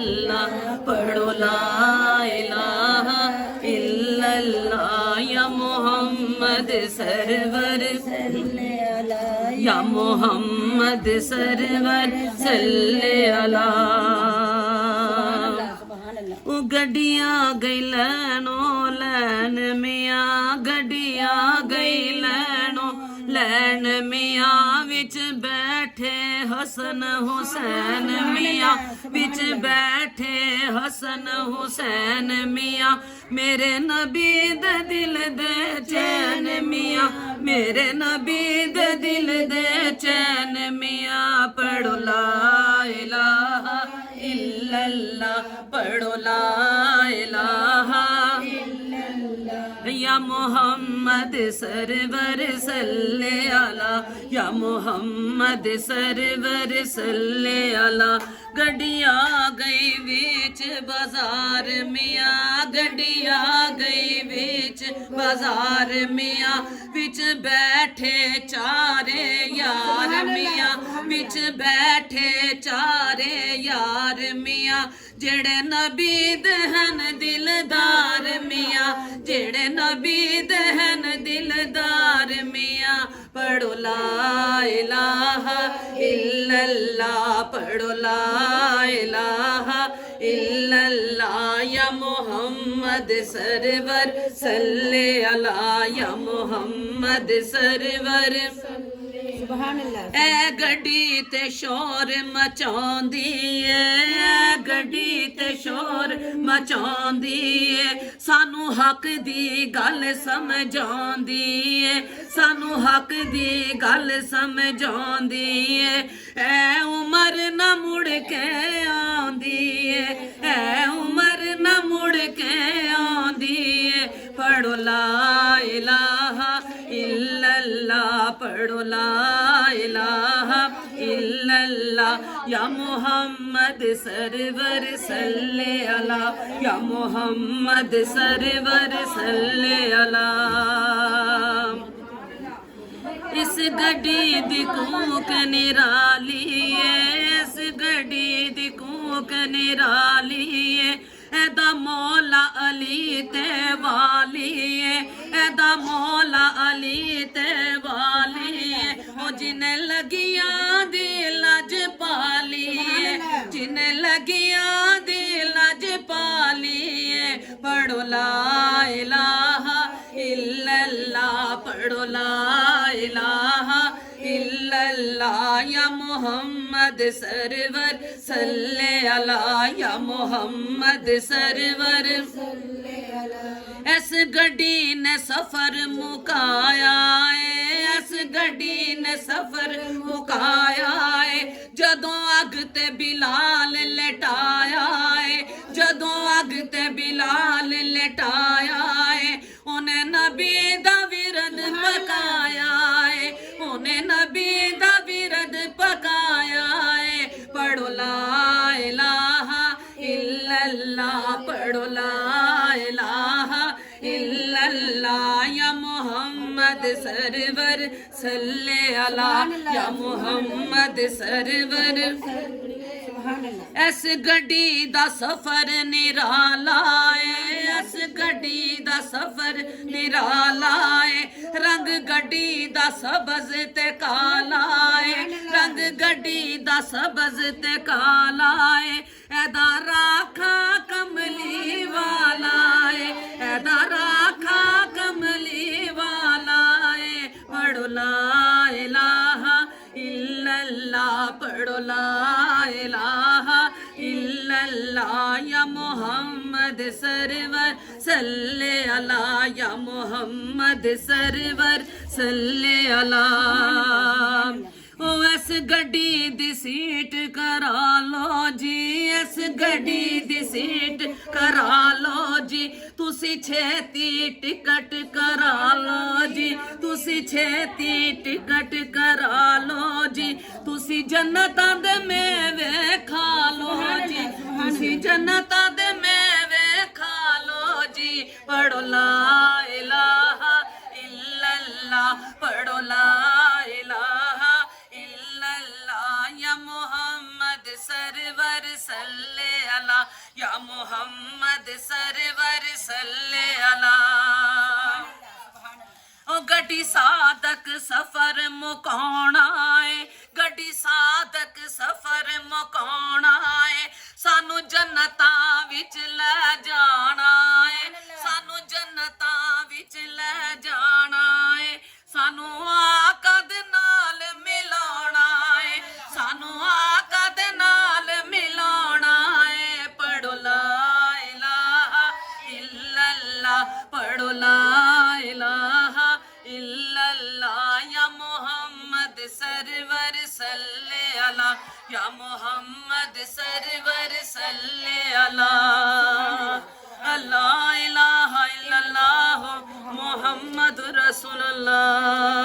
इल्लल्लाह पढ़ो ला इलाहा इल्लल्लाह या मोहम्मद सरवर या मोहम्मद सरवर सल्ले अला गड्डियां गई लैनो लैन मियाँ गड्डियां गई लैनो लैन मियाँ विच बैठे हसन हुसैन मियाँ विच बैठे हसन हुसैन मियाँ मेरे नबी दे दिल दे चैन मियाँ मेरे नबी दे दिल दे चैन मियाँ पढ़ो ला इलाहा इल्लल्लाह पढ़ो ला इलाहा या मोहम्मद सरवर सल्ले अला या मोहम्मद सरवर सल्ले अला गड्डिया गई बीच बाजार मियाँ गड्डिया गई बीच बाजार मियाँ बिच बैठे चारे यार मियाँ बिच बैठे चारे यार मियाँ जेड़े नबी दहन दिलदार मियाँ जेड़े नबी दहन दिलदार मियाँ पढ़ो ला इलाहा इल्लल्लाह पढ़ो ला इलाहा इल्लल्लाह या मोहम्मद सरवर सल्ले अला या मोहम्मद सरवर ए गड्डी ते शोर मचाउंदी ए गड्डी ते शोर मचाउंदी ए सानू हक दी गल समझाउंदी ए सानू हक दी गल समझाउंदी ए उमर न मुड़ के आंदी ए उमर न मुड़ के आंदी पढ़ो ला इलाहा इल्लल्लाह पढ़ो ला इलाहा इल्लल्लाह या मोहम्मद सरवर सल्ले अला या मोहम्मद सरवर सल्ले अला इस गड्डी दी कूक निराली है इस गड्डी दी कूक निराली है एदा मौला अली ते वाली है एदा मौला अली ते वाली है ओ जिन्हें लगियां दी लज पाली है जिन्हें लगियां दी लज पाली है पढ़ो ला इलाहा इल्लल्लाह पढ़ो ला इलाहा इल्लल्लाह या मोहम्मद सरवर सल्ले अला या मोहम्मद सरवर इस गड्डी ने सफर मुकाया है इस गड्डी ने सफर मुकाया है जदों अग ते बिलाल लेटाया है जदों अग ते बिलाल लेटाया है उन्हें नबी दा विरद पकाया है उन्हें नबी दा विरद पकाया है पढ़ो ला इलाहा इल्लल्लाह पढ़ो ला इलाहा इल्लल्लाह या मोहम्मद सरवर सल्ले अला या मोहम्मद सरवर इस गड्डी दा सफर निराला है इस गड्डी दा सफर निराला है रंग गड्डी दा सबज ते काला है रंग गड्डी दा सबज ते काला है एदा राखा कमली वाला है एदा राखा कमली वाला है पढ़ो ला इलाहा इल्लल्लाह पढ़ो ला इलाहा इल्लल्लाह या मोहम्मद सरवर सल्ले अला या मोहम्मद सरवर सल्ले अला ओ इस गड्डी दी सीट करा लो जी इस गड्डी दी सीट करा लो जी तुसी छेती टिकट करा लो जी तुसी छेती टिकट करा लो जी तुसी जन्नतां दे मेवे खा लो जी तुसी जन्नतां दे मेवे खा लो जी पढ़ो ला इलाहा इल्लल्लाह पढ़ो ला इलाहा इल्लल्लाह या मोहम्मद सरवर सल्ले अला या मोहम्मद सरवर सल्ले अला ओ गड्डी साधक सफर मुकाउणा है गड्डी साधक सफर मुकाउणा है सानू जन्नतां विच ले जाना है सानू जन्नतां विच ले जाना है सानू आका दे नाल मिलाना है सानू आका दे नाल मिलाना है पढ़ो ला इलाहा इल्लल्लाह पढ़ो ला इलाहा इल्लल्लाह या मोहम्मद सरवर सल्ले अला या मोहम्मद सरवर सल्ले अला ला इलाहा इल्लल्लाह मोहम्मद रसूलुल्लाह